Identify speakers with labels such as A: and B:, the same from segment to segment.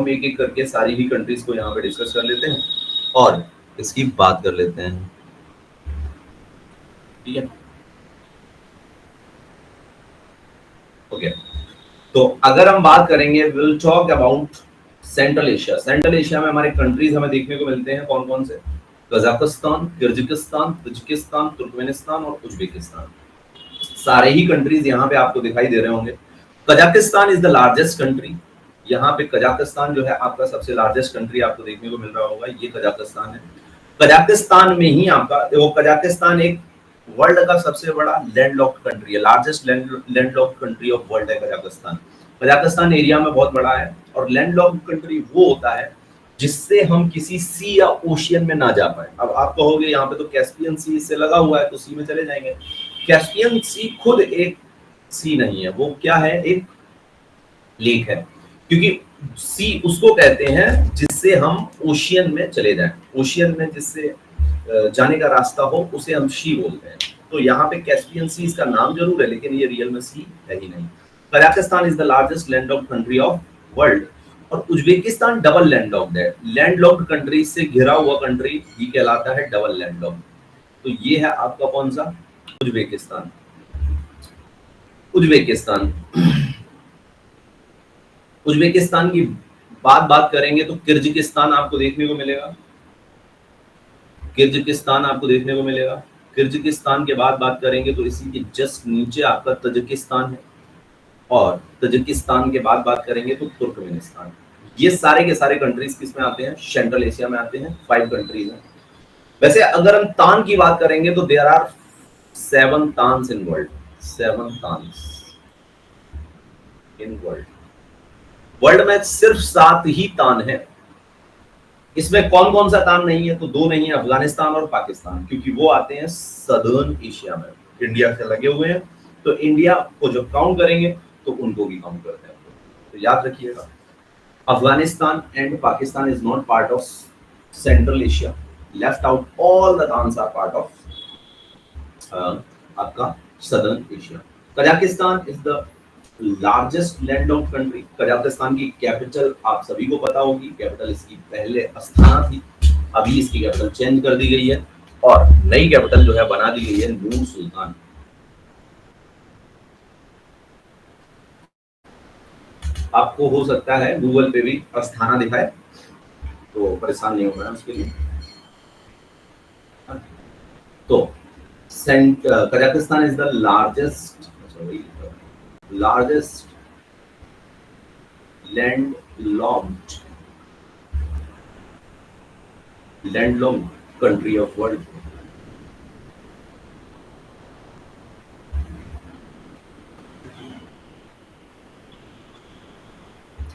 A: हम एक एक करके सारी ही कंट्रीज को यहाँ पे डिस्कस कर लेते हैं और इसकी बात कर लेते हैं, ठीक है। ओके, तो अगर हम बात करेंगे, will talk about central Asia. Central Asia में हमारे कंट्रीज हमें देखने को मिलते हैं कौन कौन से, कजाकिस्तान, किर्गिस्तान, तजिकिस्तान, तुर्कमेनिस्तान और उज्बेकिस्तान। सारे ही कंट्रीज यहाँ पे आपको दिखाई दे रहे होंगे। Kazakhstan is the largest country. यहाँ पे कजाकिस्तान जो है आपका सबसे लार्जेस्ट कंट्री आपको देखने को मिल रहा होगा, ये कजाकिस्तान है। कजाकिस्तान में ही आपका देखो, कजाकिस्तान एक वर्ल्ड का सबसे बड़ा लैंडलॉक्ड कंट्री है, largest landlocked country of world है कजाकिस्तान। कजाकिस्तान एरिया में बहुत बड़ा है और लैंडलॉक्ड कंट्री वो होता है जिससे हम किसी सी या ओशियन में ना जा पाए। अब आप कहोगे यहाँ पे तो कैस्पियन सी से लगा हुआ है तो सी में चले जाएंगे। कैस्पियन सी खुद एक सी नहीं है, वो क्या है, एक लेक है, क्योंकि सी उसको कहते हैं जिससे हम ओशियन में चले जाएं। ओशियन में जिससे जाने का रास्ता हो उसे हम सी बोलते हैं। तो यहाँ पे कैस्पियन सी इसका नाम जरूर है लेकिन ये रियल में सी है ही नहीं। Kazakhstan is the largest landlocked country of world और उज्बेकिस्तान डबल लैंडलॉक्ड है। लैंडलॉक्ड कंट्री से घिरा हुआ कंट्री ही कहलाता है डबल लैंडलॉक्ड। तो ये है आपका कौन सा, उज्बेकिस्तान। उज्बेकिस्तान उज्बेकिस्तान की बात करेंगे तो किर्गिस्तान आपको देखने को मिलेगा। किर्गिस्तान आपको देखने को मिलेगा। किर्गिस्तान के बाद बात करेंगे तो इसी के जस्ट नीचे आपका तजिकिस्तान है और तजिकिस्तान के बाद बात करेंगे तो तुर्कमेनिस्तान। ये सारे के सारे कंट्रीज किस में आते हैं, सेंट्रल एशिया में आते हैं। 5 कंट्रीज हैं। वैसे अगर हम तान की बात करेंगे तो there are 7 stans in world. 7 stans in world. World में सिर्फ 7 ही तान है। इसमें कौन कौन सा तान नहीं है, तो 2 नहीं है, अफगानिस्तान और पाकिस्तान, क्योंकि वो आते हैं सदर्न एशिया में, इंडिया से लगे हुए हैं। तो इंडिया को जब काउंट करेंगे तो उनको भी काउंट करते हैं। तो याद रखिएगा, Afghanistan and Pakistan is not part of Central Asia. Left out, all the stans are part of आपका southern Asia. Kazakhstan is the largest landlocked country. Kazakhstan की कैपिटल आप सभी को पता होगी, कैपिटल इसकी पहले अस्थाना थी, अभी इसकी कैपिटल चेंज कर दी गई है और नई कैपिटल जो है बना दी गई है नूर सुल्तान। आपको हो सकता है गूगल पे भी अस्थाना दिखाए तो परेशान नहीं होगा उसके लिए। तो Kazakhstan is the largest landlocked country of world।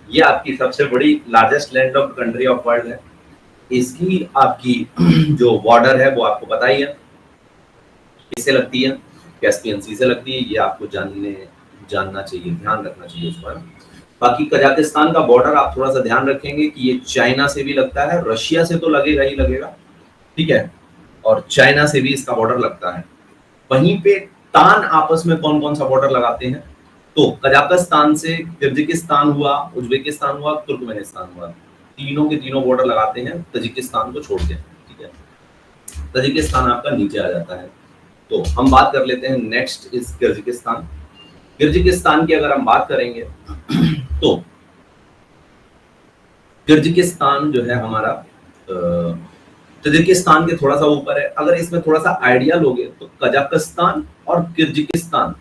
A: ये आपकी सबसे बड़ी largest landlocked country of world है। इसकी आपकी जो बॉर्डर है वो आपको पता ही है, किससे लगती है, कैस्पियन सी से लगती है। ये आपको जानना चाहिए, ध्यान रखना चाहिए उस पर। बाकी कजाकिस्तान का बॉर्डर आप थोड़ा सा ध्यान रखेंगे कि ये चाइना से भी लगता है, रशिया से तो लगेगा ही लगेगा, ठीक है, और चाइना से भी इसका बॉर्डर लगता है। वहीं पे तान आपस में कौन कौन सा बॉर्डर लगाते हैं, तो कजाकिस्तान से किर्गिस्तान हुआ, उज्बेकिस्तान हुआ, तुर्कमेनिस्तान हुआ, तीनों के तीनों बॉर्डर लगाते हैं तजिकिस्तान को छोड़ के, ठीक है। तजिकिस्तान आपका नीचे आ जाता है। तो हम बात कर लेते हैं, नेक्स्ट इज किर्गिस्तान। किर्गिस्तान की अगर हम बात करेंगे तो किर्गिस्तान जो है हमारा तजिकिस्तान के थोड़ा सा ऊपर है। अगर इसमें थोड़ा सा आइडिया लोगे तो कजाकिस्तान और किर्गिस्तान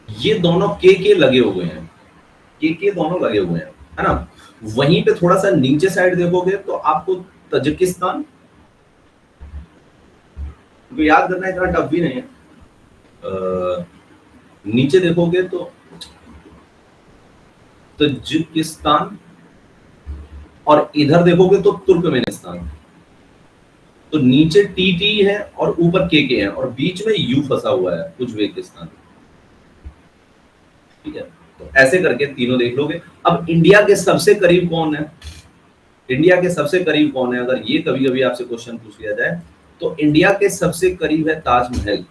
A: ये दोनों के लगे हुए हैं, के दोनों लगे हुए हैं, है ना। वहीं पे थोड़ा सा नीचे साइड देखोगे तो आपको तजिकिस्तान को याद करना इतना टफ भी नहीं है। नीचे देखोगे तो तजिकिस्तान और इधर देखोगे तो तुर्कमेनिस्तान। तो नीचे टी है और ऊपर के है और बीच में यू फंसा हुआ है, उज्बेकिस्तान, ठीक है। तो ऐसे करके तीनों देख लोगे। अब इंडिया के सबसे करीब कौन है, इंडिया के सबसे करीब कौन है, अगर ये कभी कभी आपसे क्वेश्चन पूछ लिया जाए तो इंडिया के सबसे करीब है ताजमहल।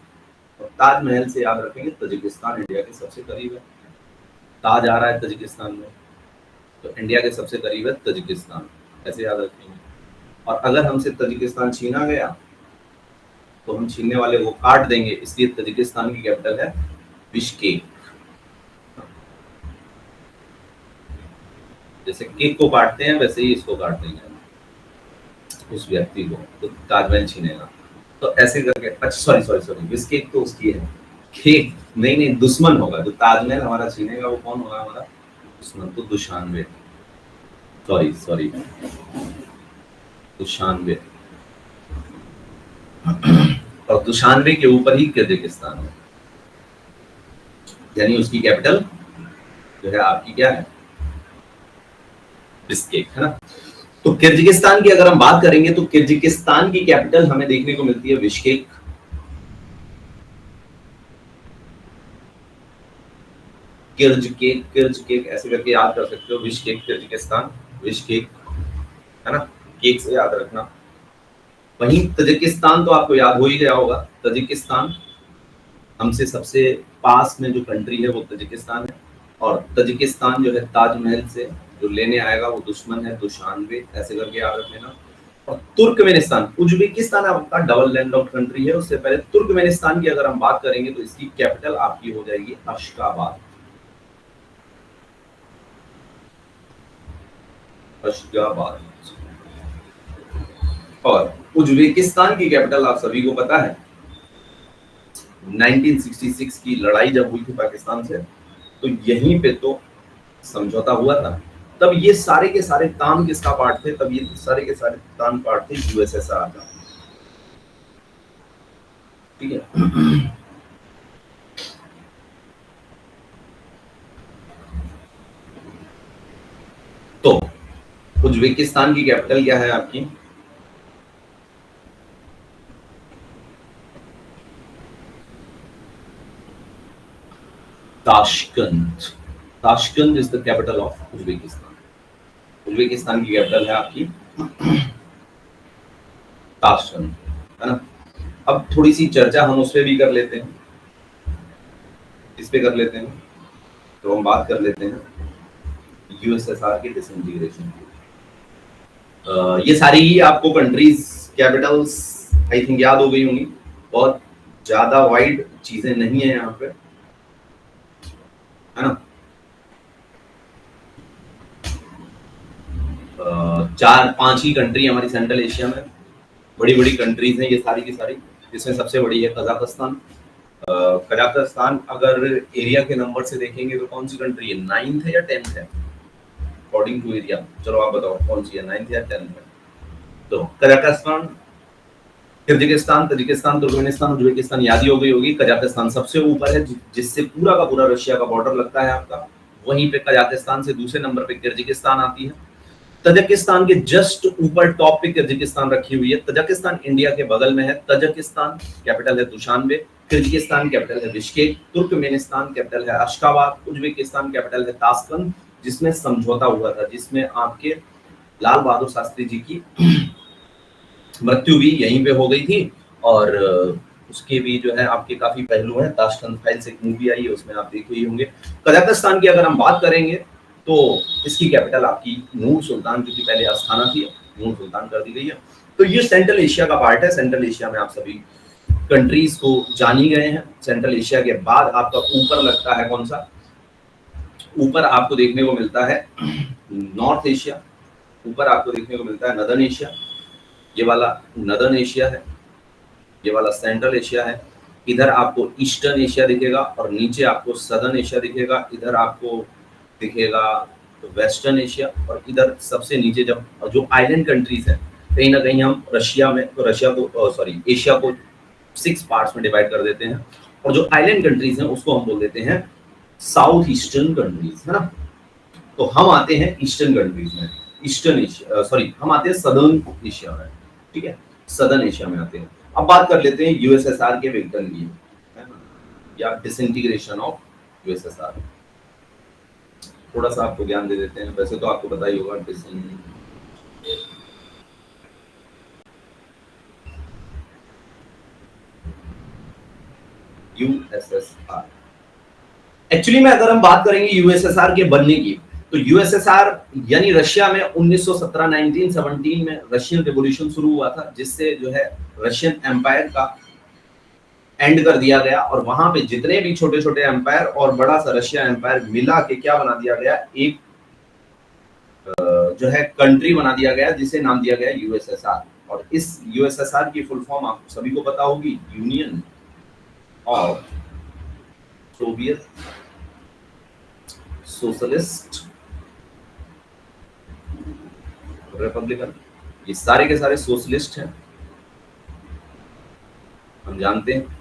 A: और ताजमहल से याद रखेंगे तजिकिस्तान इंडिया के सबसे करीब है, ताज आ रहा है तजिकिस्तान में, तो इंडिया के सबसे करीब है तजिकिस्तान, ऐसे याद रखेंगे। और अगर हमसे तजिकिस्तान छीना गया तो हम छीनने वाले को काट देंगे, इसलिए तजिकिस्तान की कैपिटल है बिश्केक। जैसे केक को काटते हैं वैसे ही इसको काट देंगे उस व्यक्ति को, तो ताजमहल छीनेगा। तो ऐसे करके, अच्छा सॉरी सॉरी सॉरी, बिस्केक तो उसकी है, केक नहीं नहीं दुश्मन होगा, जो ताजमहल हमारा छीनेगा वो कौन होगा, हमारा दुश्मन, तो दुशानबे, सॉरी सॉरी दुशानबे। और दुशानबे के ऊपर ही किर्गिस्तान है, यानी उसकी कैपिटल जो है आपकी क्या है, बिस्केक, है ना। तो किर्गिस्तान की अगर हम बात करेंगे तो किर्गिस्तान की कैपिटल हमें देखने को मिलती है बिश्केक। किर्गिस्तान, किर्गिस्तान ऐसे करके याद कर सकते हो, बिश्केक किर्गिस्तान, बिश्केक, है ना, केक से याद रखना। वहीं तजिकिस्तान तो आपको याद हो ही गया होगा, तजिकिस्तान हमसे सबसे पास में जो कंट्री है वो तजिकिस्तान है, और तजिकिस्तान जो है ताजमहल से जो लेने आएगा वो दुश्मन है, दुशानबे, ऐसे करके याद रख लेना। और तुर्कमेनिस्तान, उज्बेकिस्तान आपका डबल लैंड लॉक्ड कंट्री है, उससे पहले तुर्कमेनिस्तान की अगर हम बात करेंगे तो इसकी कैपिटल आपकी हो जाएगी अशगाबाद, अशगाबाद। और उज्बेकिस्तान की कैपिटल आप सभी को पता है, 1966 की लड़ाई जब हुई थी पाकिस्तान से, तो यहीं पे तो समझौता हुआ था, तब ये सारे के सारे तान किसका पार्ट थे, तब ये सारे के सारे तान पार्ट थे यूएसएसआर का, ठीक है। तो उज्बेकिस्तान की कैपिटल क्या है आपकी, Tashkent, Tashkent is the capital of Uzbekistan, Uzbekistan की कैपिटल है आपकी ताशकंद, है ना। अब थोड़ी सी चर्चा हम उस पर भी कर लेते हैं, इस पे कर लेते हैं, तो हम बात कर लेते हैं यूएसएसआर के डिसइंटीग्रेशन की। ये सारी ही आपको कंट्रीज कैपिटल्स आई थिंक याद हो गई होंगी, बहुत ज्यादा वाइड चीजें नहीं है यहाँ पे, है ना। 4-5 ही कंट्री हमारी सेंट्रल एशिया में, बड़ी बड़ी कंट्रीज हैं ये सारी की सारी, जिसमें सबसे बड़ी है कजाकिस्तान। कजाकिस्तान अगर एरिया के नंबर से देखेंगे तो कौन सी कंट्री है, 9th है या 10th है अकॉर्डिंग टू एरिया, चलो आप बताओ कौन सी है, 9th या 10th है। तो Kazakhstan, Kyrgyzstan, Tajikistan, Turkmenistan, Uzbekistan याद ही हो गई होगी। कजाकिस्तान सबसे ऊपर है जिससे पूरा का पूरा रशिया का बॉर्डर लगता है आपका, वहीं पे कजाकिस्तान से दूसरे नंबर पे किर्गिस्तान आती है। तजिकिस्तान के जस्ट ऊपर टॉप पे किर्गिस्तान रखी हुई है। तजिकिस्तान इंडिया के बगल में है, तजिकिस्तान कैपिटल है दुशानबे, किर्गिस्तान कैपिटल है बिश्केक, तुर्कमेनिस्तान कैपिटल है अशगाबाद, उज्बेकिस्तान कैपिटल है ताशकंद, जिसमें समझौता हुआ था, जिसमें आपके लाल बहादुर शास्त्री जी की मृत्यु भी यहीं पे हो गई थी। और उसके भी जो है आपके काफी पहलू हैं, ताशकंद फाइल्स एक मूवी आई है उसमें आप देखे ही होंगे। कजाकिस्तान की अगर हम बात करेंगे तो इसकी कैपिटल आपकी नूर सुल्तान, क्योंकि पहले अस्थाना थी, नूर सुल्तान कर दी गई है। तो ये सेंट्रल एशिया का पार्ट है, सेंट्रल एशिया में आप सभी कंट्रीज को जान ही गए हैं। सेंट्रल एशिया के बाद आपका ऊपर लगता है कौन सा, ऊपर आपको देखने को मिलता है नॉर्थ एशिया, ऊपर आपको देखने को मिलता है नदर्न एशिया, ये वाला नदर्न एशिया है, ये वाला सेंट्रल एशिया है, इधर आपको ईस्टर्न एशिया दिखेगा और नीचे आपको सदर्न एशिया दिखेगा, इधर आपको दिखेगा वेस्टर्न एशिया, और इधर सबसे नीचे जब जो आइलैंड कंट्रीज है, कहीं ना कहीं हम रशिया में तो रशिया को सॉरी एशिया को 6 पार्ट्स में डिवाइड कर देते हैं, और जो आइलैंड कंट्रीज हैं उसको हम बोल देते हैं साउथ ईस्टर्न कंट्रीज, है ना। तो हम आते हैं ईस्टर्न कंट्रीज में, ईस्टर्न एशिया सॉरी हम आते हैं सदर्न एशिया में, ठीक है, सदर्न एशिया में आते हैं। अब बात कर लेते हैं यूएसएसआर के विघटन की, है ना, या डिसइंटीग्रेशन ऑफ यूएसएसआर। थोड़ा सा आपको ज्ञान दे देते हैं, वैसे तो आपको पता ही होगा यूएसएसआर। एक्चुअली में अगर हम बात करेंगे यूएसएसआर के बनने की, तो यूएसएसआर यानी रशिया में 1917 1917 में रशियन रिवॉल्यूशन शुरू हुआ था, जिससे जो है रशियन एम्पायर का एंड कर दिया गया, और वहां पे जितने भी छोटे छोटे एम्पायर और बड़ा सा रशिया एम्पायर मिला के क्या बना दिया गया, एक जो है कंट्री बना दिया गया, जिसे नाम दिया गया यूएसएसआर। और इस यूएसएसआर की फुल फॉर्म आप सभी को पता होगी, union of Soviet socialist Republican. ये सारे के सारे सोशलिस्ट हैं, हम जानते हैं।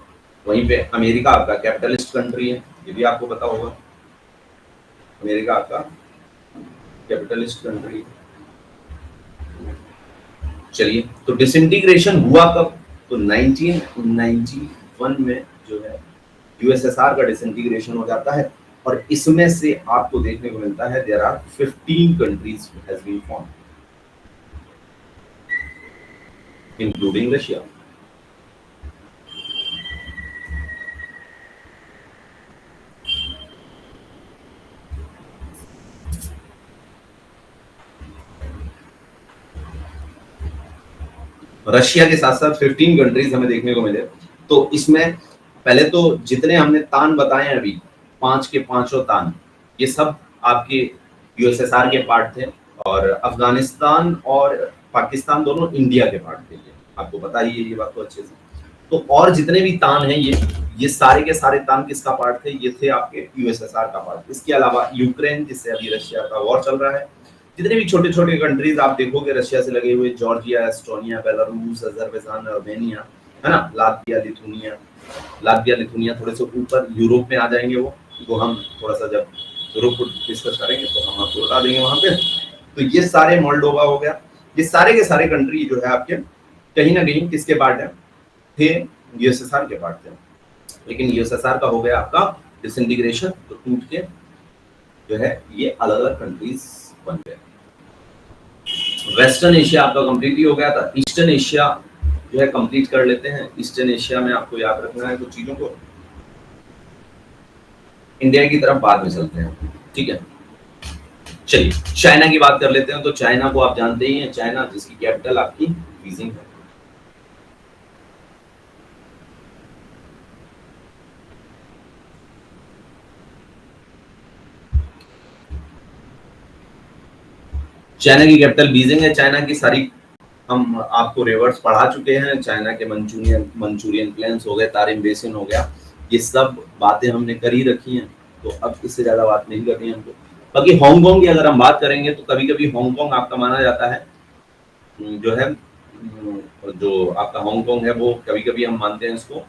A: वहीं पे अमेरिका आपका कैपिटलिस्ट कंट्री है, ये भी आपको पता होगा, अमेरिका आपका कैपिटलिस्ट कंट्री। चलिए, तो डिसइंटीग्रेशन हुआ कब? तो 1991 में जो है यूएसएसआर का डिसइंटीग्रेशन हो जाता है, और इसमें से आपको देखने को मिलता है there are 15 countries has been formed including Russia. Russia के साथ साथ 15 कंट्रीज हमें देखने को मिले। तो इसमें पहले तो जितने हमने तान बताए अभी, 5 के 5 तान, ये सब आपके यूएसएसआर के पार्ट थे, और अफगानिस्तान और पाकिस्तान दोनों इंडिया के पार्ट थे, ये आपको पता ही है ये बात तो अच्छे से। तो और जितने भी तान हैं, ये सारे के सारे तान किसका पार्ट थे? ये थे आपके यूएसएसआर का पार्ट। इसके अलावा यूक्रेन, जिससे अभी रशिया का वॉर चल रहा है, जितने भी छोटे छोटे कंट्रीज आप देखोगे रशिया से लगे हुए, Georgia, Estonia, Belarus, Azerbaijan, Armenia, है ना, लात्विया, लिथुनिया थोड़े से ऊपर यूरोप में आ जाएंगे वो हम थोड़ा सा जब यूरोप को डिस्कस करेंगे तो हम आपको बता देंगे वहां पे। तो ये सारे, मोल्डोवा हो गया, ये सारे के सारे कंट्री जो है आपके कहीं ना कहीं किसके पार्ट है? थे यूएसएसआर के पार्ट थे। लेकिन यूएसएसआर का हो गया आपका डिसइंटीग्रेशन, तो टूट के जो है ये अलग अलग कंट्रीज बन गए। वेस्टर्न एशिया आपका कंप्लीटली हो गया था। ईस्टर्न एशिया जो है कंप्लीट कर लेते हैं। ईस्टर्न एशिया में आपको याद रखना है कुछ चीजों को। इंडिया की तरफ बाद में चलते हैं, ठीक है। चलिए, चाइना की बात कर लेते हैं। तो चाइना को आप जानते ही हैं, चाइना जिसकी कैपिटल आपकी बीजिंग है। चाइना की कैपिटल बीजिंग है। चाइना की सारी हम आपको रिवर्स पढ़ा चुके हैं। चाइना के मंचूरियन प्लेन्स हो गए, तारिम बेसिन हो गया, ये सब बातें हमने कर ही रखी हैं, तो अब इससे ज्यादा बात नहीं करनी है हमको। बाकी हांगकांग की अगर हम बात करेंगे तो कभी कभी हांगकांग आपका माना जाता है जो है, जो आपका हांगकांग है वो कभी कभी हम मानते हैं इसको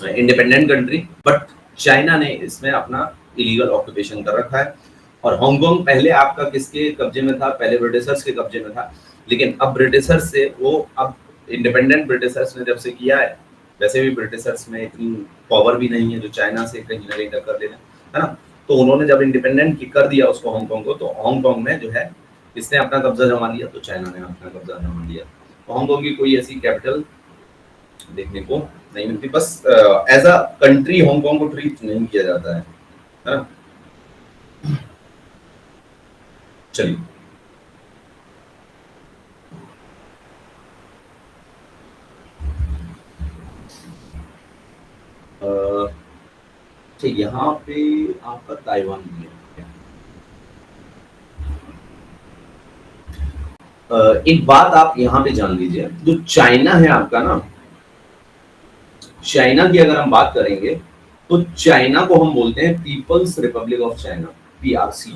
A: इंडिपेंडेंट कंट्री, बट चाइना ने इसमें अपना इलीगल ऑक्यूपेशन कर रखा है। और हांगकांग पहले आपका किसके कब्जे में था? पहले ब्रिटिशर्स के कब्जे में था, लेकिन अब ब्रिटिशर्स से वो, अब इंडिपेंडेंट ब्रिटिशर्स ने जब से किया है, वैसे भी ब्रिटिशर्स में इतनी पावर भी नहीं है जो चाइना से कहीं ना कहीं टक्कर दे, है ना। तो उन्होंने जब इंडिपेंडेंट कर दिया उसको, हांगकांग को, तो हांगकांग में जो है इसने अपना कब्जा जमा लिया, तो चाइना ने अपना कब्जा जमा लिया। तो हांगकांग की कोई ऐसी कैपिटल देखने को नहीं मिलती, बस एज अ कंट्री हांगकांग को ट्रीट नहीं किया जाता है ना। चलिए, ठीक, यहाँ पे आपका ताइवान भी है। एक बात आप यहाँ पे जान लीजिए, जो चाइना है आपका ना, चाइना की अगर हम बात करेंगे तो चाइना को हम बोलते हैं people's republic of China, PRC.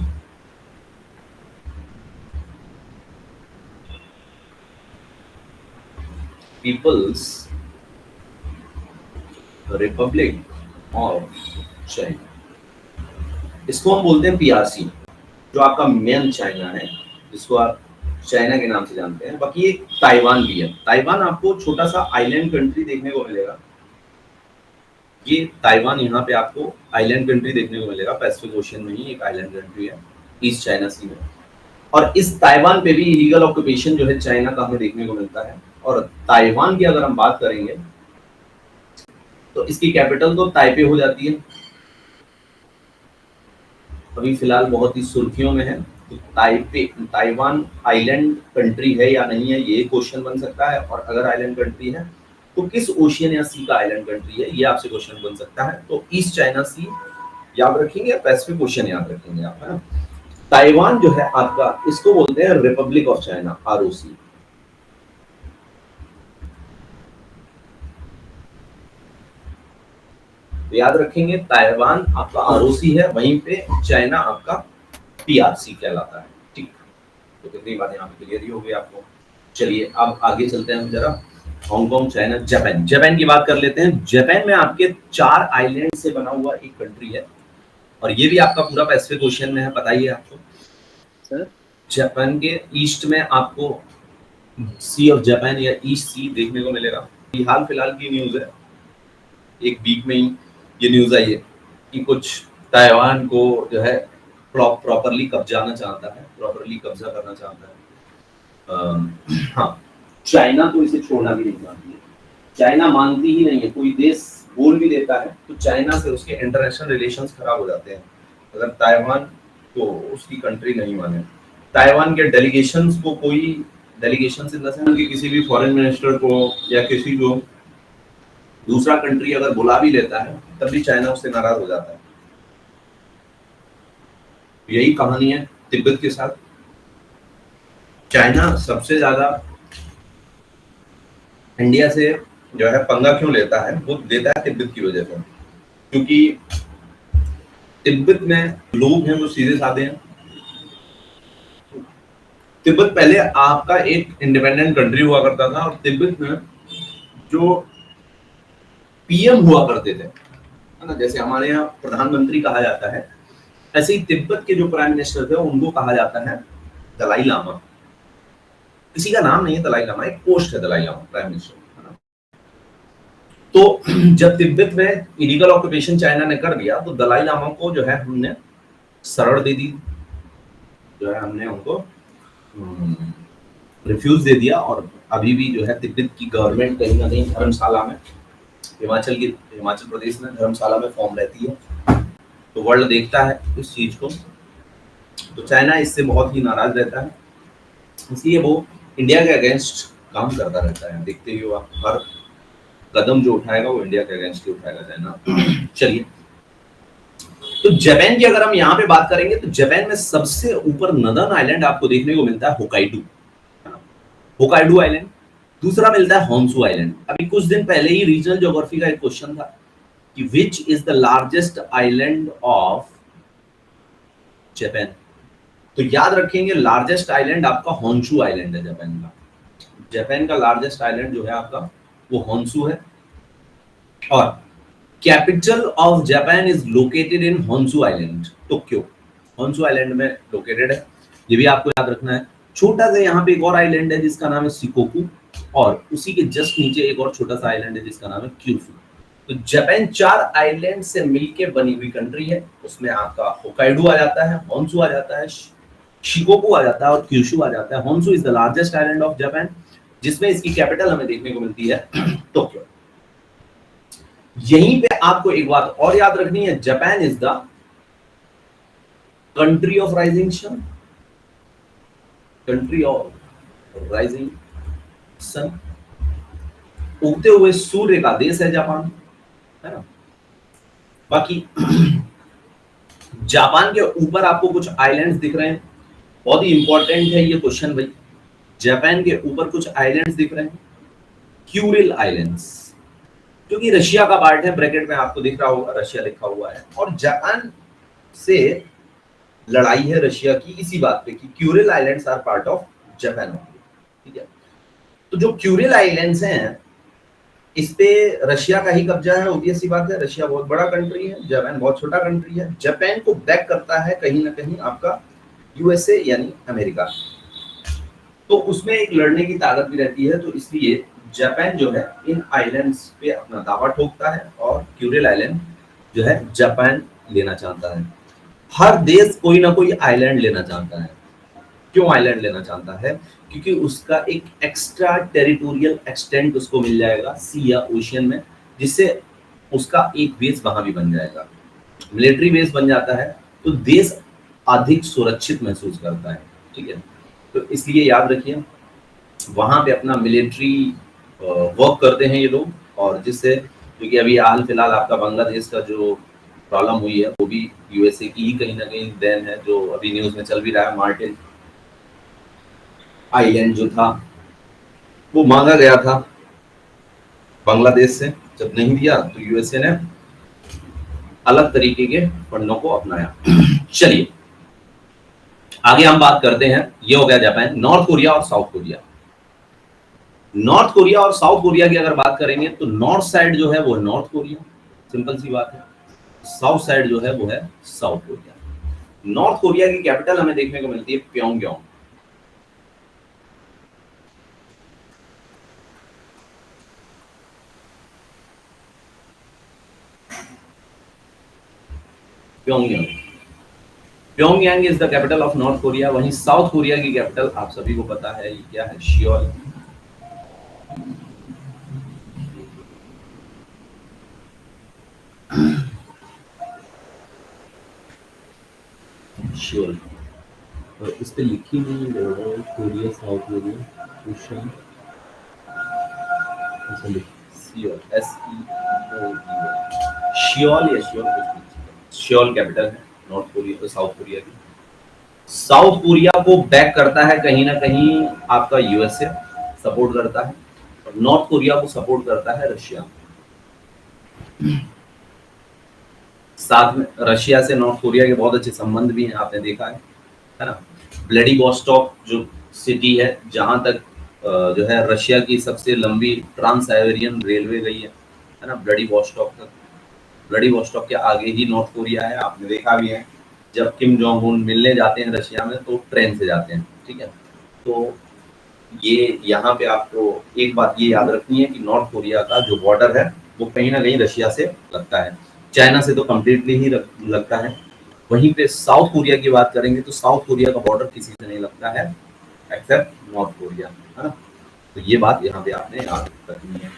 A: People's republic of China, इसको हम बोलते हैं पीआरसी, जो आपका मेन चाइना है, जिसको आप चाइना के नाम से जानते हैं। बाकी एक ताइवान भी है। ताइवान आपको छोटा सा आइलैंड कंट्री देखने को मिलेगा। ये ताइवान यहाँ पे आपको आइलैंड कंट्री देखने को मिलेगा, पैसिफिक ओशियन में ही एक आइलैंड कंट्री है, ईस्ट चाइना सी में। और इस ताइवान पे भी इलीगल ऑक्यूपेशन जो है चाइना का हमें देखने को मिलता है। और ताइवान की अगर हम बात करेंगे तो इसकी कैपिटल तो ताइपे हो जाती है, अभी फिलहाल बहुत ही सुर्खियों में है। तो ताइपे ताइवान आइलैंड कंट्री है या नहीं है, ये क्वेश्चन बन सकता है। और अगर आइलैंड कंट्री है तो किस ओशियन या सी का आइलैंड कंट्री है, ये आपसे क्वेश्चन बन सकता है। तो ईस्ट चाइना सी याद रखेंगे, पैसिफिक ओशियन याद रखेंगे आप, है ना। ताइवान जो है आपका, इसको बोलते हैं रिपब्लिक ऑफ चाइना, आरओसी। तो याद रखेंगे ताइवान आपका आरओसी है, वहीं पे चाइना आपका पीआरसी कहलाता है। ठीक, तो कितनी बात यहाँ पे क्लियर ही हो गई आपको। चलिए अब आगे चलते हैं हम जरा। Hong Kong, China, Japan. जापान की बात कर लेते हैं। जापान में आपके 4 आइलैंड से बना हुआ एक कंट्री है, और ये भी आपका पूरा पैसिफिक ओशियन में है, पता ही है आपको सर। जापान के ईस्ट में आपको सी ऑफ जापान या ईस्ट सी देखने को मिलेगा। हाल फिलहाल की न्यूज है, एक वीक में ही ये न्यूज आई है कि कुछ ताइवान को जो है प्रॉपरली कब्जाना चाहता है, प्रॉपरली कब्जा करना चाहता है। हाँ, चाइना तो इसे छोड़ना भी नहीं मानती है, चाइना मानती ही नहीं है। कोई देश बोल भी देता है तो चाइना से उसके इंटरनेशनल रिलेशंस खराब हो जाते हैं अगर ताइवान को उसकी कंट्री नहीं माने। ताइवान के डेलीगेशंस को, कोई डेलीगेशंस इन द सेंस कि किसी भी फॉरेन मिनिस्टर को या किसी को दूसरा कंट्री अगर बुला भी लेता है तब भी चाइना उससे नाराज हो जाता है। यही कहानी है तिब्बत के साथ। चाइना सबसे ज्यादा इंडिया से जो है पंगा क्यों लेता है, वो लेता है तिब्बत की वजह से, क्योंकि तिब्बत में लोग हैं वो सीधे साधे हैं। तिब्बत पहले आपका एक इंडिपेंडेंट कंट्री हुआ करता था, और तिब्बत में जो पीएम हुआ करते थे, है ना, जैसे हमारे यहाँ प्रधानमंत्री कहा जाता है, ऐसे ही तिब्बत के जो प्राइम मिनिस्टर थे उनको कहा जाता है दलाई लामा। किसी का नाम नहीं है दलाई लामा, एक पोस्ट है दलाई लामा, प्राइम मिनिस्टर। तो जब तिब्बत में इलीगल ऑक्यूपेशन चाइना ने कर दिया तो दलाई लामा को जो है हमने शरण दे दी, जो है हमने उनको रिफ्यूज दे दिया। और अभी भी जो है तिब्बत की गवर्नमेंट कहीं ना कहीं धर्मशाला में, हिमाचल प्रदेश में धर्मशाला में फॉर्म रहती है, तो वर्ल्ड देखता है इस चीज को। तो चाइना इससे बहुत ही नाराज रहता है, इसलिए वो इंडिया के अगेंस्ट काम करता रहता है। देखते ही हो आप, हर कदम जो उठाएगा वो इंडिया के अगेंस्ट ही उठाएगा चाइना। चलिए, तो जापान की अगर हम यहाँ पे बात करेंगे तो जापान में सबसे ऊपर नदर्न आइलैंड आपको देखने को मिलता है होकाइडो, होकाइडो आइलैंड। दूसरा मिलता है होन्शु आइलैंड। अभी कुछ दिन पहले ही रीजनल ज्योग्राफी का एक क्वेश्चन था कि which is the largest island of Japan, तो याद रखेंगे लार्जेस्ट आइलैंड आपका होन्शु आइलैंड है जापान का। जापान का लार्जेस्ट आइलैंड जो है आपका वो होन्शु है, और capital of Japan is located in Honshu island, Tokyo Honshu island में लोकेटेड है, ये भी आपको याद रखना है। छोटा सा यहाँ पे एक और आइलैंड है जिसका नाम है शिकोकू, और उसी के जस्ट नीचे एक और छोटा सा आइलैंड है जिसका नाम है क्यूशू। तो जापान 4 आइलैंड से मिलकर बनी हुई कंट्री है, उसमें आपका होकाइडो आ जाता है, होन्शु आ जाता है, शिकोकू आ जाता है और क्यूशू आ जाता है। Honshu is the largest island of Japan, जिसमें इसकी कैपिटल हमें देखने को मिलती है टोक्यो। यहीं पे आपको एक बात और याद रखनी है, Japan is the country of rising sun, country of rising sun, उगते हुए सूर्य का देश है जापान, है ना। बाकी जापान के ऊपर आपको कुछ आइलैंड्स दिख रहे हैं, बहुत ही इंपॉर्टेंट है ये क्वेश्चन भाई। जापान के ऊपर कुछ आइलैंड्स दिख रहे हैं, क्यूरिल आइलैंड्स, क्योंकि रशिया का पार्ट है, ब्रैकेट में आपको दिख रहा होगा रशिया लिखा हुआ है, और जापान से लड़ाई है रशिया की इसी बात पे कि Kuril islands are part of Japan, ठीक है। तो जो क्यूरिल आइलैंड्स हैं इस पे रशिया का ही कब्जा है, ऑब्वियस सी बात है, रशिया बहुत बड़ा कंट्री है, जापान बहुत छोटा कंट्री है। जापान को बैक करता है कहीं ना कहीं आपका यूएसए यानी अमेरिका, तो उसमें एक लड़ने की ताकत भी रहती है, तो इसलिए जापान जो है इन आइलैंड्स पे अपना दावा ठोकता है, और क्यूरिल आइलैंड जो है जापान लेना चाहता है। हर देश कोई ना कोई आइलैंड लेना चाहता है। क्यों आइलैंड लेना चाहता है? क्योंकि उसका एक एक्स्ट्रा टेरिटोरियल एक्सटेंट उसको मिल जाएगा सी या ओशियन में, जिससे उसका एक बेस वहां भी बन जाएगा। मिलिट्री बेस बन जाता है तो देश अधिक सुरक्षित महसूस करता है, ठीक है। तो इसलिए याद रखिए वहां पे अपना मिलिट्री वर्क करते हैं ये लोग, और जिससे, क्योंकि अभी हाल फिलहाल आपका बांग्लादेश का जो प्रॉब्लम हुई है वो भी यूएसए की ही कहीं ना कहीं देन है, जो अभी न्यूज में चल भी रहा है। मार्टिन आइलैंड जो था वो मांगा गया था बांग्लादेश से, जब नहीं दिया तो यूएसए ने अलग तरीके के फंडों को अपनाया। चलिए आगे हम बात करते हैं, ये हो गया जापान। नॉर्थ कोरिया और साउथ कोरिया। नॉर्थ कोरिया और साउथ कोरिया की अगर बात करेंगे तो नॉर्थ साइड जो है वो है नॉर्थ कोरिया, सिंपल सी बात है। साउथ साइड जो है वो है साउथ कोरिया। नॉर्थ कोरिया की कैपिटल हमें देखने को मिलती है Pyongyang. Pyongyang Pyongyang is the capital of north Korea. वहीं साउथ कोरिया की कैपिटल आप सभी को पता है ये क्या है, सियोल। सियोल, और इस पे लिखी नहीं है कोरिया साउथ कोरिया, क्वेश्चन ऐसा लिख सियोल, सियोल या सियोल कुछ नहीं। सियोल कैपिटल है नॉर्थ कोरिया, साउथ कोरिया की। साउथ कोरिया को बैक करता है कहीं ना कहीं आपका यूएसए सपोर्ट करता है, और नॉर्थ कोरिया को सपोर्ट करता है रशिया। साथ में रशिया से नॉर्थ कोरिया के बहुत अच्छे संबंध भी हैं, आपने देखा है ना। व्लादिवोस्टॉक जो सिटी है, जहां तक जो है रशिया की सबसे लंबी ट्रांस साइबेरियन रेलवे गई है ना, व्लादिवोस्टॉक तक। व्लादिवोस्टॉक के आगे ही नॉर्थ कोरिया है, आपने देखा भी है। जब किम जोंग उन मिलने जाते हैं रशिया में तो ट्रेन से जाते हैं, ठीक है। तो ये यहाँ पे आपको एक बात ये याद रखनी है कि नॉर्थ कोरिया का जो बॉर्डर है वो कहीं ना कहीं रशिया से लगता है, चाइना से तो कम्प्लीटली ही लगता है। वहीं पे साउथ कोरिया की बात करेंगे तो साउथ कोरिया का बॉर्डर किसी से नहीं लगता है एक्सेप्ट नॉर्थ कोरिया, है ना। तो ये बात यहाँ पे आपने याद रखनी है।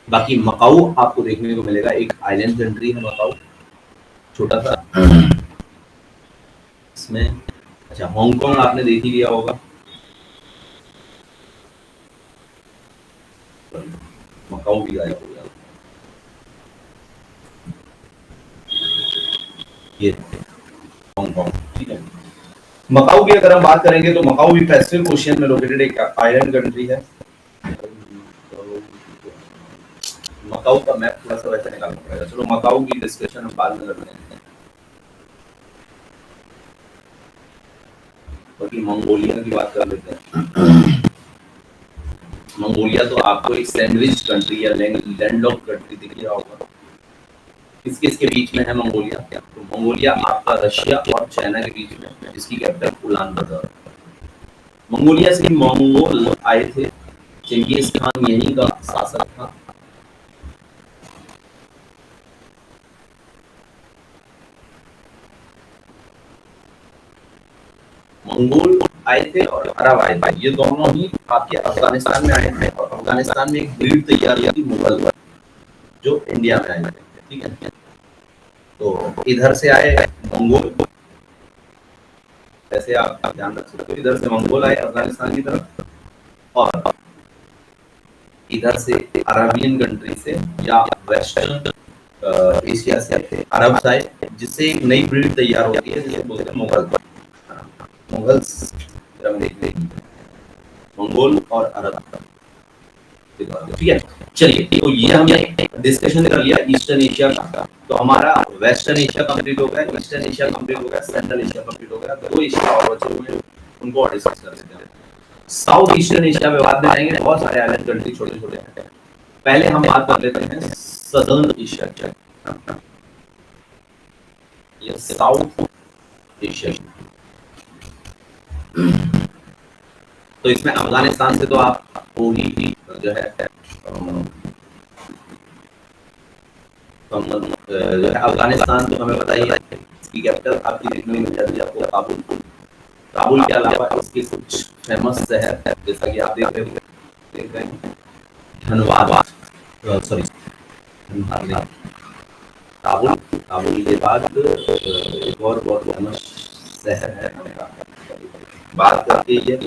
A: बाकी मकाऊ आपको देखने को मिलेगा, एक आइलैंड कंट्री है मकाऊ, छोटा सा इसमें। अच्छा, हांगकांग आपने देख ही लिया होगा, मकाऊ भी गायब हो गया। ये हांगकांग, ठीक है। मकाऊ की अगर हम बात करेंगे तो मकाऊ भी पैसिफिक ओशियन में लोकेटेड एक आइलैंड कंट्री है। मकाऊ का मैप थोड़ा सा वैसे निकालना पड़ेगा, चलो मकाऊ की डिस्कशन हम बाद में करते हैं। बाकी मंगोलिया की बात कर लेते हैं। मंगोलिया तो आपको एक सैंडविच कंट्री या लैंडलॉक कंट्री दिख रहा होगा। किसके इसके बीच में है मंगोलिया? तो मंगोलिया आपका रशिया और चाइना के बीच में, जिसकी कैपिटल उलान बातर। मंगोलिया से मंगोल आए थे, चंगेज खान यहीं का शासक था। मंगोल आए थे और अरब आए थे, ये दोनों ही आपके अफगानिस्तान में आए थे, और अफगानिस्तान में एक ब्रीड तैयार की थी मुगल, जो इंडिया में आए थे, ठीक है। तो इधर से आए मंगोल, ऐसे आप ध्यान रख सकते हो, इधर से मंगोल आए अफगानिस्तान की तरफ, और इधर से अरबियन कंट्री से या वेस्टर्न एशिया से अरब आए, जिससे एक नई ब्रीड तैयार होती है जिसे बोलते हैं मुगल। मुगल्स मंगोल और अरब, ठीक है। चलिए, तो ये हमने डिस्कशन कर लिया ईस्टर्न एशिया का। तो हमारा वेस्टर्न एशिया कंप्लीट हो गया, ईस्टर्न एशिया कंप्लीट हो गया, सेंट्रल एशिया कंप्लीट हो गया। दो एशिया और बचे हुए हैं, उनको और डिस्कस कर लेते हैं। साउथ ईस्टर्न एशिया में बाद में आएंगे, बहुत सारे आइलैंड कंट्री छोटे छोटे हैं। पहले हम बात कर लेते हैं सदर्न एशिया, ये साउथ एशिया। तो इसमें अफगानिस्तान से तो आप पूरी जो है अफगानिस्तान तो हमें पता ही है, इसकी कैपिटल आपकी देखने में मिल जाती है आपको काबुल। काबुल के अलावा इसके कुछ फेमस शहर जैसा कि आप देख रहे हैं धनबाद, सॉरी काबुल, काबुल के बाद एक और बहुत फेमस शहर है, बात करते हैं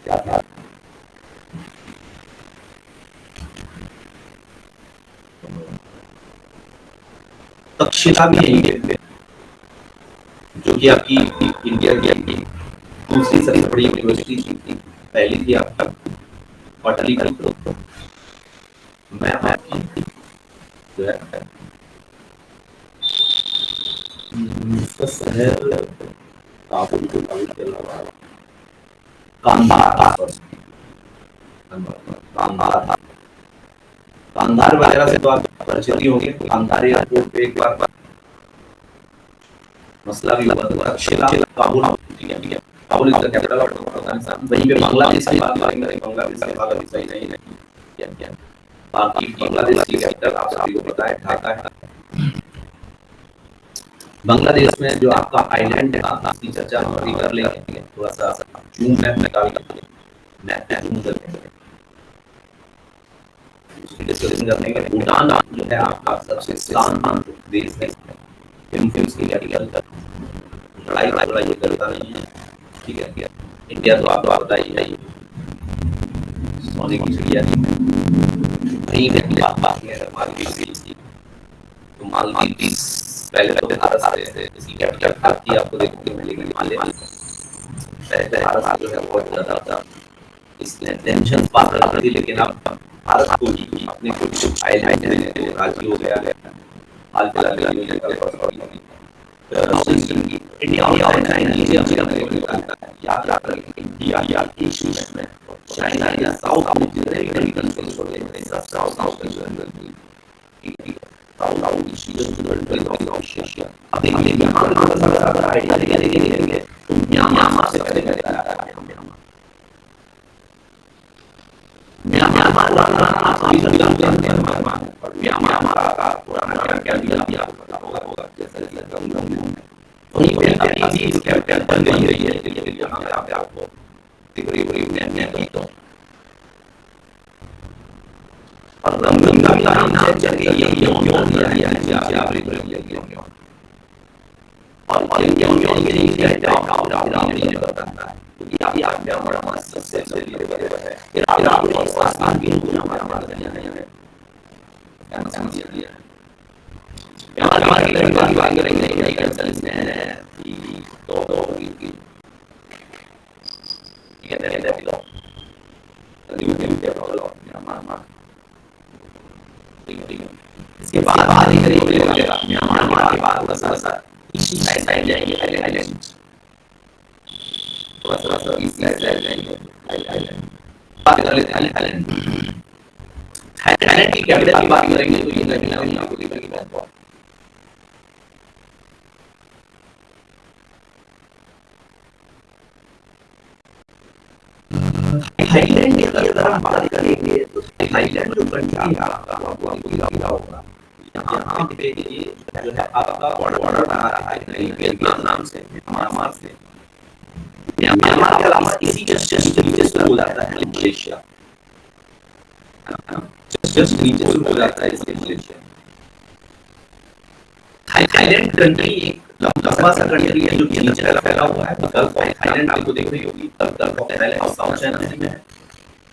A: क्या था, तक्षशिला भी यहीं पे, जो कि आपकी इंडिया की दूसरी सबसे बड़ी यूनिवर्सिटी थी, पहली थी आपका पाटलिपुत्र, मैं आपकी जो है इसका शहर काबुल के अलावा कांधार, कांधार, कांधार वगैरह से तो आप परिचित ही होंगे। कांधार एयरपोर्ट पे एक बार मसला भी हुआ था। Takshashila Kabul, Kabul is the capital of Afghanistan. वहीं पे बांग्लादेश की बात करेंगे, बांग्लादेश के बारे में सही नहीं है, बाकी बांग्लादेश की कैपिटल आप सभी को पता है ढाका है। बांग्लादेश में जो आपका आइलैंड है उसकी चर्चा हम अभी कर लेंगे, थोड़ा सा जूम मैप निकाल के मैप पे जूम करते हैं, डिस्कशन करने के। भूटान जो है आपका सबसे शांत देश है, फिल्म की लड़ाई करता नहीं है, ठीक है। इंडिया तो आपको पता ही है, सोने की चिड़िया नहीं है, बात है मालदीव की। तो मालदीव पहले तो भारत से इसकी कैपिटल थी, आपको देखने को मिलेगी माले। पहले भारत जो है बहुत ज्यादा इसने टेंशन पास कर दी, लेकिन अब भारत को ही अपने कुछ आइलैंड देने के लिए राजी हो गया है। हाल फिलहाल में इंडिया और चाइना याद रखें, इंडिया या एशिया में चाइना या साउथ में जितने भी कंट्रीज होते हैं सब साउथ एशिया। अब देखिए यहाँ पे थोड़ा सा अगर आइडिया लेंगे तो म्यांमार से पहले म्यांमार का पुराना क्या दिया पता होगा, जैसे वहीं पे अभी कैपिटल बन गई है, यहाँ पे आपको दिख रही है तो और गंगा का नाम चल ये क्यों दिया है और क्यों के लिए नहीं बताता है, क्योंकि आप बड़ा मस्त से है इराक और पाकिस्तान की हमारे हैं क्या समझ लिया हमारी बात करेंगे नहीं कर सकते हैं कि तो कहते हैं तो इसके बाद म्यांमार के बाद इसी साइड जाएंगे, थोड़ा सा इस साइड जाएंगे, बात कर लेते हैं थाईलैंड की कैपिटल की बात करेंगे तो ये नहीं आपको दिखेगी बहुत। थाईलैंड की अगर हम बात करेंगे तो थाईलैंड जो कंट्री है आपको दिखा होगा, यहाँ पे ये जो है आपका बॉर्डर बना रहा है वियतनाम नाम से, म्यांमार से। म्यांमार के अलावा इसी जस्ट नीचे हो जाता है मलेशिया, जस्ट नीचे हो जाता है इसके मलेशिया। थाईलैंड कंट्री एक लंबा सा कंट्री है जो कि नीचे फैला हुआ है। गल्फ ऑफ थाईलैंड आपको दिख रही होगी, गल्फ ऑफ थाईलैंड और साउथ चाइना सी में है।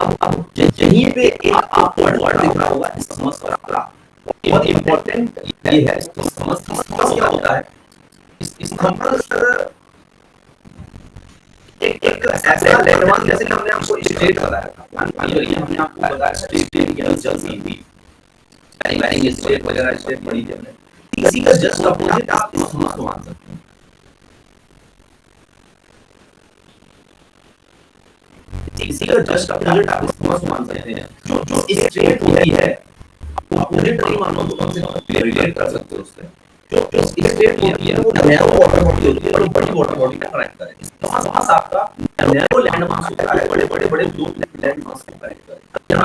A: अब यहीं पे एक आप वर्ड दिख रहा होगा इसमस वाला, बहुत इंपॉर्टेंट ये है। इसमस क्या होता है, इसमस एक ऐसा लैंडमार्क जैसे कि हमने आपको स्टेट बताया था, ये हमने आपको बताया स्टेट की चलती थी, कहीं स्टेट वगैरह स्टेट बड़ी जगह, इसी का जस्ट अपोजिट आप इसमस को मान सकते हैं। इसी का जस्ट अपोजिट आप इसमस को मान सकते हैं। जो स्टेट होती है वो अपोजिट नहीं मानो तो कम से कम रिलेट कर सकते हो उससे। जो स्टेट होती है वो नैरो वाटर बॉडी होती है, बड़ी बड़ी वाटर बॉडी का कनेक्ट करे। तो आसपास आपका नैरो लैंड मास होता है, बड़े दो लैंड मास को कनेक्ट करे।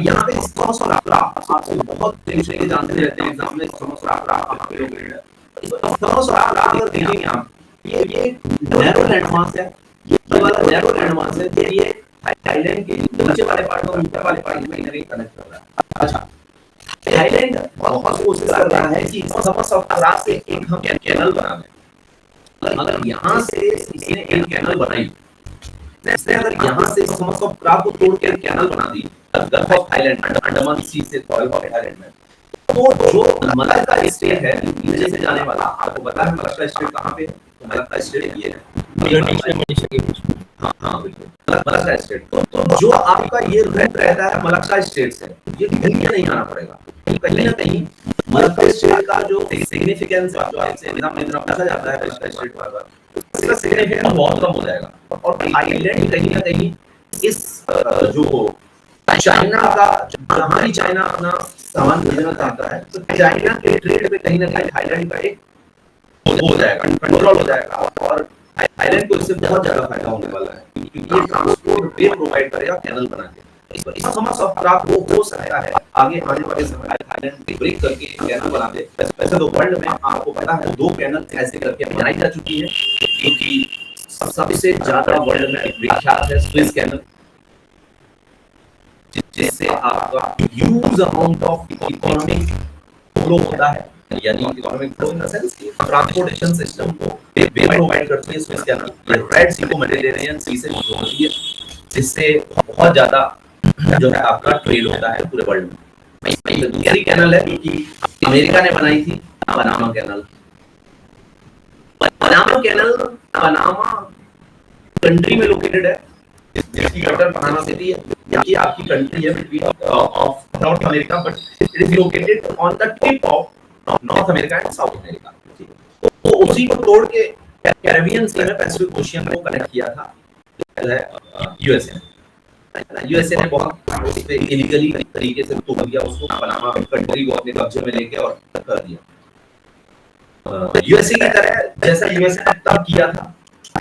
A: यहाँ पे इसमस और आपका आपको बहुत तरीके से जानते रहते हैं एग्जाम में, इसमस और आपका इसमस और आपका अगर देखेंगे आप, ये नैरो लैंड मास है, ये वाला नैरो लैंड मास है, ये थाईलैंड के नीचे वाले पार्ट और ऊपर वाले पार्ट में कनेक्ट कर रहा है। अच्छा, थाईलैंड बहुत कोशिश कर रहा है समस ऑफ क्रा से एक हम कैनल बना दें। अगर यहाँ से इसने एक कैनल बनाई, जैसे अगर यहाँ से समस ऑफ क्रा को तोड़ के कैनल बना दी गल्फ ऑफ थाईलैंड, अंडमान सी से गल्फ ऑफ थाईलैंड में, तो जो मलक्का स्टेट है नीचे से जाने वाला, आपको पता है मलक्का स्टेट कहाँ पे है? तो मलक्का स्टेट ये है, हाँ बिल्कुल मलक्का स्टेट। तो जो आपका ये रूट रहता है मलक्का स्टेट से, ये घूम के नहीं आना पड़ेगा, कहीं ना कहीं मलक्का स्टेट का जो सिग्निफिकेंस है, जो आपसे एग्जाम में इतना पूछा जाता है मलक्का स्टेट पर, इसका सिग्निफिकेंस बहुत कम हो जाएगा। और थाईलैंड कहीं ना कहीं इस जो चाइना का, जहां भी चाइना अपना सामान भेजना चाहता है, तो चाइना के ट्रेड पे कहीं ना कहीं थाईलैंड का एक हो जाएगा, कंट्रोल हो जाएगा, और थाईलैंड को इससे बहुत ज्यादा फायदा होने वाला है, क्योंकि ये ट्रांसपोर्ट वे प्रोवाइड करेगा कैनल बना के। इस समस ऑफ क्रा को हो सकता है आगे आने वाले समय में थाईलैंड ब्रेक करके कैनल बना दे। वैसे तो वर्ल्ड में आपको पता है 2 कैनल ऐसे करके बनाई जा चुकी है, क्योंकि सबसे ज्यादा वर्ल्ड में विख्यात है स्विस कैनल, जिससे आपका huge amount of economic flow होता है, यानी economic flow in the sense कि ट्रांसपोर्टेशन सिस्टम को वे प्रोवाइड करती है स्विस कैनल। ये रेड सी को मेडिटेरेनियन सी से जोड़ती है, जिससे बहुत ज्यादा जो है आपका ट्रेड होता है पूरे वर्ल्ड में। दूसरी कैनल है कि अमेरिका ने बनाई थी, Panama canal. Panama canal Panama country में लोकेटेड है, जिसकी कैपिटल पनामा सिटी है। ये आपकी कंट्री है between of north America, but it is located on the tip of north America and south America. तो उसी को तोड़ के कैरिबियन सी में पैसिफिक ओशियन को कनेक्ट किया था यूएसए ने बहुत उस पे इलीगली तरीके से तोड़ दिया उसको, पनामा कंट्री को अपने कब्जे में लेके और कर दिया। यूएसए की तरह जैसा यूएसए ने तब किया था,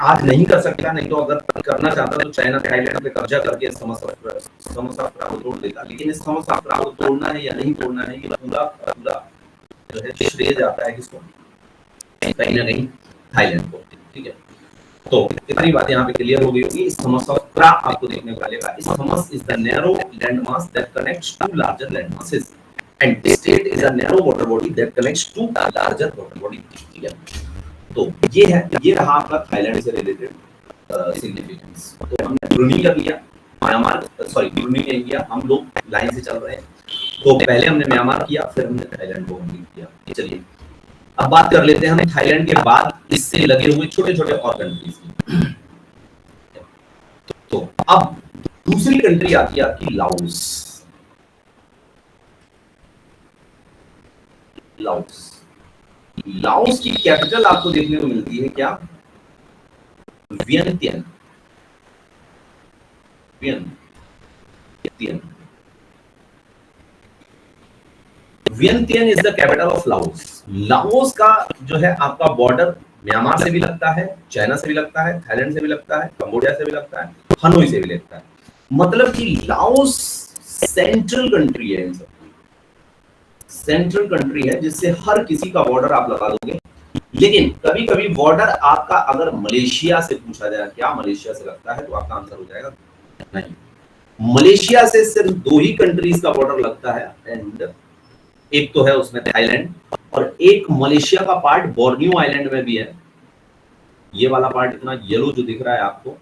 A: आज नहीं कर सकता, नहीं तो अगर करना चाहता तो चाइना थाईलैंड पे कब्जा करके समोसा को तोड़ देता। लेकिन इस समोसा को तोड़ना है या नहीं तोड़ना है, ये पूरा जो है श्रेय जाता है किसको? कहीं ना कहीं थाईलैंड को। ठीक है, तो इतनी बातें यहाँ पे क्लियर हो गई होगी। इस समोसा क्रा आपको देखने को मिलेगा। Isthmus is the narrow land mass that connects to larger land masses and strait is a narrow water body that connects to larger water body. ठीक है, तो ये है, ये रहा आपका थाईलैंड से रिलेटेड सिग्निफिकेंस। तो हमने ब्रूनी का किया, म्यांमार ब्रूनी नहीं किया, हम लोग लाइन से चल रहे हैं। तो पहले हमने म्यांमार किया, फिर हमने थाईलैंड को कंप्लीट किया। चलिए अब बात कर लेते हैं हम थाईलैंड के बाद इससे लगे हुए छोटे छोटे और कंट्रीज की। तो अब दूसरी कंट्री आती है आपकी लाओस। लाओस की कैपिटल आपको देखने को मिलती है क्या? Vientiane. Vientiane is the capital of Laos. Laos का जो है आपका बॉर्डर म्यांमार से भी लगता है, चाइना से भी लगता है, थाईलैंड से भी लगता है, कंबोडिया से भी लगता है, हनोई से भी लगता है। मतलब कि लाओस सेंट्रल कंट्री है, सेंट्रल कंट्री है जिससे हर किसी का बॉर्डर आप लगा दोगे। लेकिन कभी कभी बॉर्डर आपका अगर मलेशिया से पूछा जाए क्या मलेशिया से लगता है, तो आपका आंसर हो जाएगा नहीं। मलेशिया से सिर्फ 2 ही कंट्रीज का बॉर्डर लगता है, एंड एक तो है उसमें थाईलैंड, और एक मलेशिया का पार्ट बोर्नियो आइलैंड में भी है। ये वाला पार्ट इतना येलो जो दिख रहा है आपको,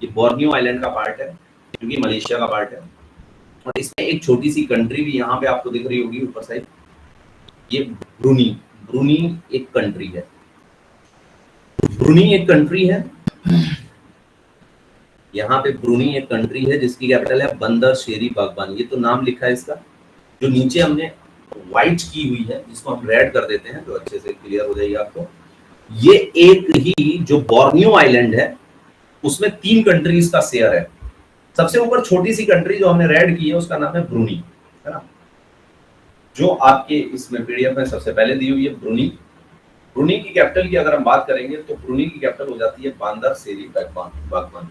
A: ये बोर्नियो आइलैंड का पार्ट है, क्योंकि मलेशिया का पार्ट है। और इसमें एक छोटी सी कंट्री भी यहाँ पे आपको दिख रही होगी ऊपर साइड, ये ब्रूनी एक कंट्री है। ब्रूनी एक कंट्री है, यहाँ पे ब्रूनी एक कंट्री है जिसकी कैपिटल है बंदर शेरी बागबान। ये तो नाम लिखा है इसका, जो नीचे हमने व्हाइट की हुई है, जिसको हम रेड कर देते हैं तो अच्छे से क्लियर हो जाएगी आपको। ये एक ही जो बोर्नियो आइलैंड है उसमें 3 कंट्रीज का शेयर है। सबसे ऊपर छोटी सी कंट्री जो हमने रेड की है उसका नाम है ब्रूनी, है ना, जो आपके इसमें पीडीएफ में सबसे पहले दी हुई है ब्रूनी। ब्रूनी की कैपिटल की अगर हम बात करेंगे तो ब्रूनी की कैपिटल हो जाती है बांदर शेरी बागबान।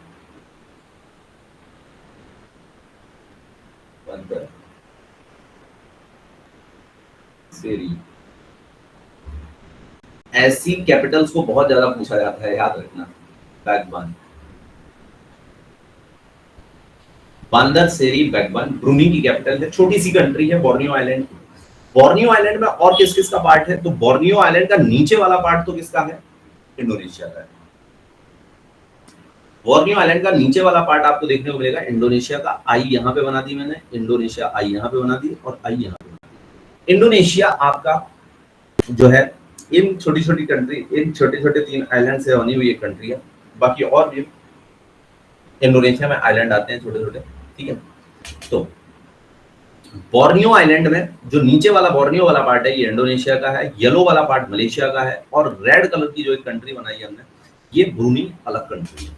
A: बंदर शेरी, ऐसी कैपिटल्स को बहुत ज्यादा पूछा जाता है, याद रखना। बागबान, बांदर शेरी बागबान ब्रूनी की कैपिटल है। छोटी सी कंट्री है बोर्नियो आइलैंड, बोर्नियो आइलैंड में और किस किस का पार्ट है? तो बोर्नियो आइलैंड का नीचे वाला पार्ट तो किसका है? इंडोनेशिया का है। बोर्नियो आइलैंड का नीचे वाला पार्ट आपको देखने को मिलेगा इंडोनेशिया का। आई यहाँ पे बना दी मैंने, इंडोनेशिया आई यहाँ पे बना दी और आई यहाँ पे बना दी। इंडोनेशिया आपका जो है इन छोटी छोटी कंट्री, इन छोटे छोटे 3 आइलैंड से बनी हुई एक कंट्री है। बाकी और भी इंडोनेशिया में आइलैंड आते हैं छोटे छोटे, ठीक है। तो बोर्नियो आइलैंड में जो नीचे वाला बोर्नियो वाला पार्ट है ये इंडोनेशिया का है, येलो वाला पार्ट मलेशिया का है, और रेड कलर की जो एक कंट्री बनाई है हमने, ये ब्रूनी अलग कंट्री है।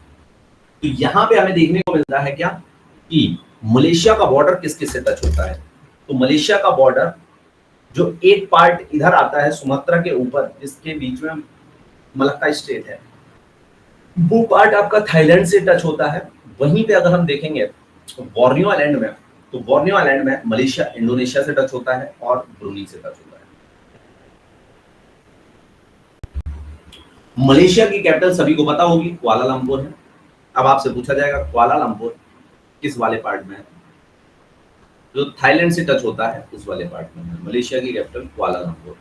A: तो यहाँ पे हमें देखने को मिलता है क्या कि मलेशिया का बॉर्डर किस किस से टच होता है? तो मलेशिया का बॉर्डर जो एक पार्ट इधर आता है सुमात्रा के ऊपर, जिसके बीच में मलक्का स्टेट है, वो पार्ट आपका थाईलैंड से टच होता है। वहीं पे अगर हम देखेंगे तो बोर्नियो आइलैंड में, तो बोर्नियो आइलैंड में मलेशिया इंडोनेशिया से टच होता है और ब्रूनी से टच होता है। मलेशिया की कैपिटल सभी को पता होगी, कुआलालंपुर है। अब आपसे पूछा जाएगा कुआलालंपुर किस वाले पार्ट में है? जो थाईलैंड से टच होता है उस वाले पार्ट में है। मलेशिया की कैपिटल कुआलालंपुर।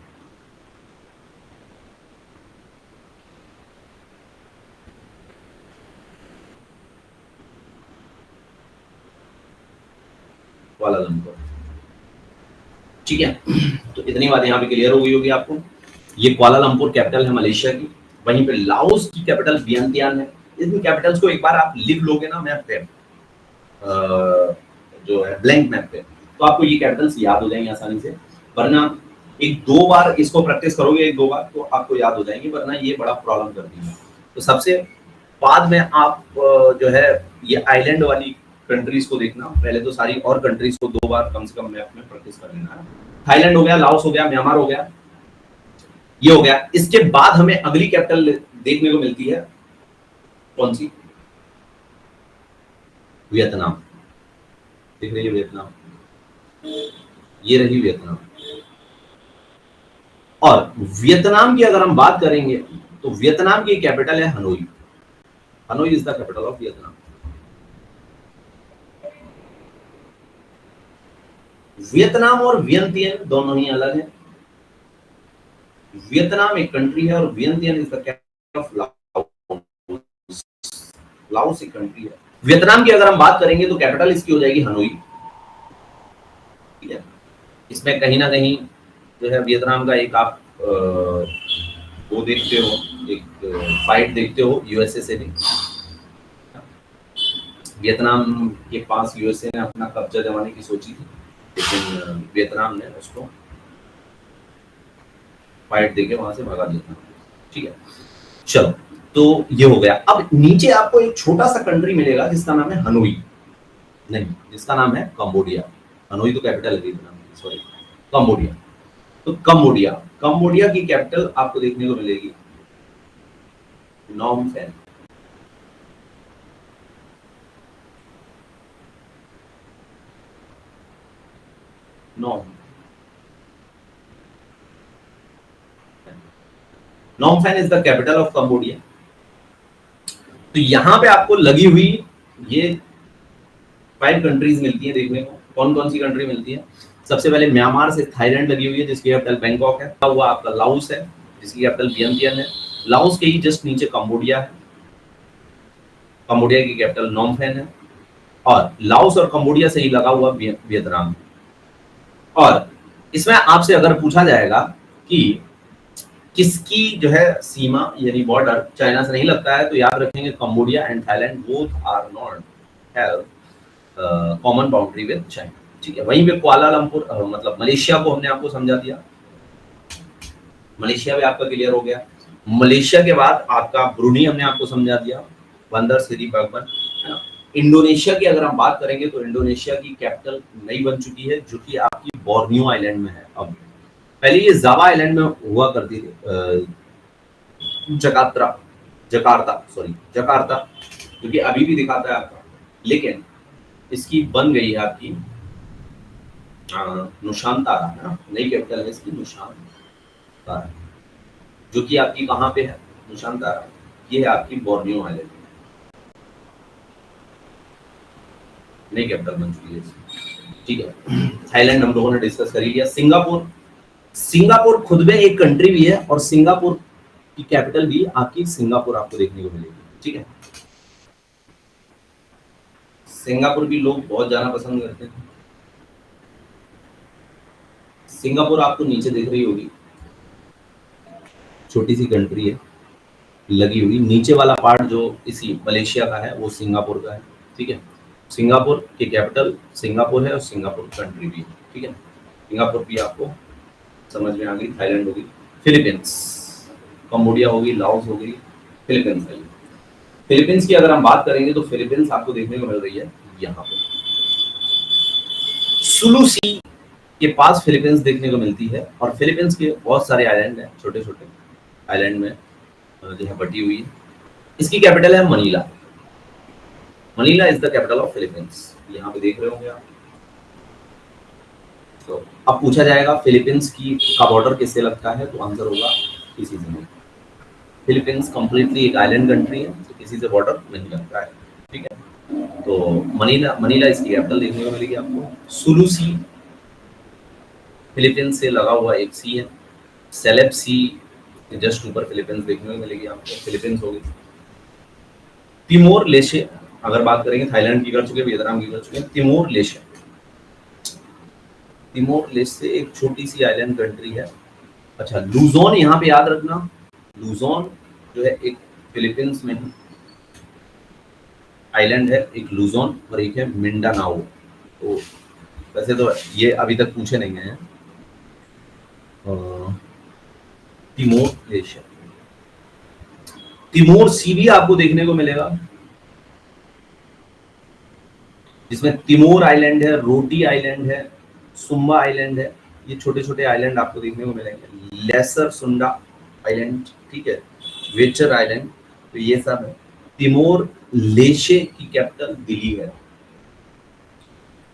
A: कुआलालंपुर, ठीक है। तो इतनी बात यहाँ पे क्लियर हो गई होगी आपको। ये कुआलालंपुर कैपिटल है मलेशिया की। वहीं पे लाओस की कैपिटल वियंतियान है। इन कैपिटल्स को एक बार आप लिख लोगे ना मैप पे, जो है ब्लैंक मैप पे, तो आपको ये कैपिटल्स याद हो जाएंगे आसानी से। वरना एक दो बार इसको प्रैक्टिस करोगे, एक दो बार, तो आपको याद हो जाएंगे, वरना ये बड़ा प्रॉब्लम करती है। तो सबसे बाद में आप जो है ये आइलैंड वाली कंट्रीज को देखना, पहले तो सारी और कंट्रीज को 2 बार कम से कम मैप में प्रैक्टिस कर लेना है। थाईलैंड हो गया, लाओस हो गया, म्यांमार हो गया, ये हो गया। इसके बाद हमें अगली कैपिटल देखने को मिलती है, कौन सी? वियतनाम। दिख रही है वियतनाम, ये रही वियतनाम। और वियतनाम की अगर हम बात करेंगे तो वियतनाम की कैपिटल है Hanoi. Hanoi is the capital of Vietnam. Vietnam और वियंतियन दोनों ही अलग हैं। वियतनाम एक कंट्री है और Vientiane is the capital of Laos. Laos एक कंट्री है। वियतनाम की अगर हम बात करेंगे तो कैपिटल इसकी हो जाएगी हनोई, ठीक है। इसमें कहीं ना कहीं जो है वियतनाम का एक आप वो देखते हो, एक फाइट देखते हो यूएसए से भी। वियतनाम के पास यूएसए ने अपना कब्जा जमाने की सोची थी, लेकिन वियतनाम ने उसको फाइट देके वहां से भगा दिया, ठीक है। चलो, तो ये हो गया। अब नीचे आपको एक छोटा सा कंट्री मिलेगा जिसका नाम है हनोई, नहीं, जिसका नाम है कंबोडिया। हनोई तो कैपिटल है वियतनाम की, सॉरी, कंबोडिया। तो कंबोडिया, कंबोडिया की कैपिटल आपको देखने को मिलेगी Phnom Penh. Phnom Penh is the capital of Cambodia. तो यहां पे आपको लगी हुई ये 5 कंट्रीज मिलती है देखने को। कौन कौन सी कंट्री मिलती है? सबसे पहले म्यांमार से थाईलैंड लगी हुई है जिसकी कैपिटल बैंकॉक है। हुआ आपका लाओस है जिसकी कैपिटल वियंतियन है। लाओस के ही जस्ट नीचे कंबोडिया है, कंबोडिया की कैपिटल नॉम फेन है। और लाओस और कंबोडिया से ही लगा हुआ वियतनाम। और इसमें आपसे अगर पूछा जाएगा कि किसकी जो है सीमा यानी बॉर्डर चाइना से नहीं लगता है, तो याद रखेंगे Cambodia and Thailand both are not have common boundary with China, ठीक है। वहीं पे कुआलालंपुर मतलब मलेशिया को हमने आपको समझा दिया। मलेशिया भी आपका क्लियर हो गया। मलेशिया के बाद आपका ब्रूनी हमने आपको समझा दिया, बंदर सिरी बागबन, है ना। इंडोनेशिया की अगर हम बात करेंगे तो इंडोनेशिया की कैपिटल नई बन चुकी है जो कि आपकी बोर्नियो आइलैंड में है। अब पहले ये जावा आइलैंड में हुआ करती थी, जकार्ता, क्योंकि अभी भी दिखाता है आपका, लेकिन इसकी बन गई है आपकी नुशांतारा, है ना। नई कैपिटल है इसकी नुशांतारा, जो कि आपकी कहाँ पे है नुशांतारा? ये है आपकी बोर्नियो आइलैंड, नई कैपिटल बन चुकी है, ठीक है। थाईलैंड हम लोगों ने डिस्कस कर लिया। सिंगापुर सिंगापुर खुद में एक कंट्री भी है और सिंगापुर की कैपिटल भी आपकी सिंगापुर आपको देखने को मिलेगी, ठीक है। सिंगापुर भी लोग बहुत जाना पसंद करते हैं। सिंगापुर आपको नीचे दिख रही होगी, छोटी सी कंट्री है लगी हुई, नीचे वाला पार्ट जो इसी मलेशिया का है वो सिंगापुर का है, ठीक है। सिंगापुर की कैपिटल सिंगापुर है और सिंगापुर कंट्री भी है, ठीक है। सिंगापुर भी आपको समझ में आ गई। थाईलैंड होगी, फिलीपींस, कंबोडिया होगी, लाओस होगी, फिलीपींस है। फिलीपींस की अगर हम बात करेंगे तो फिलीपींस आपको देखने को मिल रही है यहाँ पे सुलू सी के पास फिलीपींस देखने को मिलती है। और फिलीपींस के बहुत सारे आइलैंड हैं, छोटे छोटे आइलैंड में जो है बटी हुई है। इसकी कैपिटल है Manila. Manila is the capital of Philippines, यहाँ पे देख रहे होंगे आप। तो अब पूछा जाएगा फिलीपींस की का बॉर्डर किससे लगता है, तो आंसर होगा किसी से नहीं। फिलीपींस कंप्लीटली एक आइलैंड कंट्री है, तो किसी से बॉर्डर नहीं लगता है, ठीक है। तो मनीला इसकी कैपिटल देखने को मिलेगी आपको। सुलू सी फिलीपींस से लगा हुआ एक सी है। सेलेब सी जस्ट ऊपर फिलीपींस देखने को मिलेगी आपको, फिलीपींस होगी। तिमोर लेशे अगर बात करेंगे, थाईलैंड की कर चुके, वियतनाम की कर चुके। तिमोर लेशे, तिमोर लेशे एक छोटी सी आइलैंड कंट्री है। अच्छा, लूजोन यहाँ पे याद रखना, लूजोन जो है एक फिलीपींस में आइलैंड है, एक लूजोन और एक है मिंडानाओ। तो वैसे तो ये अभी तक पूछे नहीं हैं। तिमोर लेशे, तिमोर सी भी आपको देखने को मिलेगा, जिसमें तिमोर आइलैंड है, रोटी आइलैंड है, सुम्बा आइलैंड है। ये छोटे छोटे आइलैंड आपको देखने को मिलेंगे। लेसर सुंडा आइलैंड, ठीक है, वेचर आइलैंड, तो ये सब है। तिमोर लेशे की कैपिटल दिल्ली है,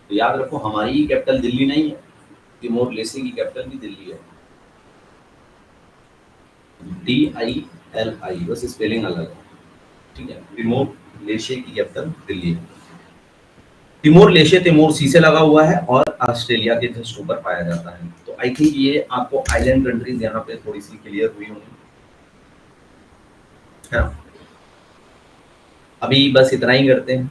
A: तो याद रखो हमारी ही कैपिटल दिल्ली नहीं है, तिमोर लेशे की कैपिटल भी दिल्ली है। DILI, बस स्पेलिंग अलग है, ठीक है। तिमोर लेशे की कैपिटल दिल्ली है। तिमोर लेशे तिमोर सी से लगा हुआ है और ऑस्ट्रेलिया के जस्ट ऊपर पाया जाता है। तो आई थिंक ये आपको आइलैंड कंट्रीज यहाँ पे थोड़ी सी क्लियर हुई होंगी, है ना। अभी बस इतना ही करते हैं।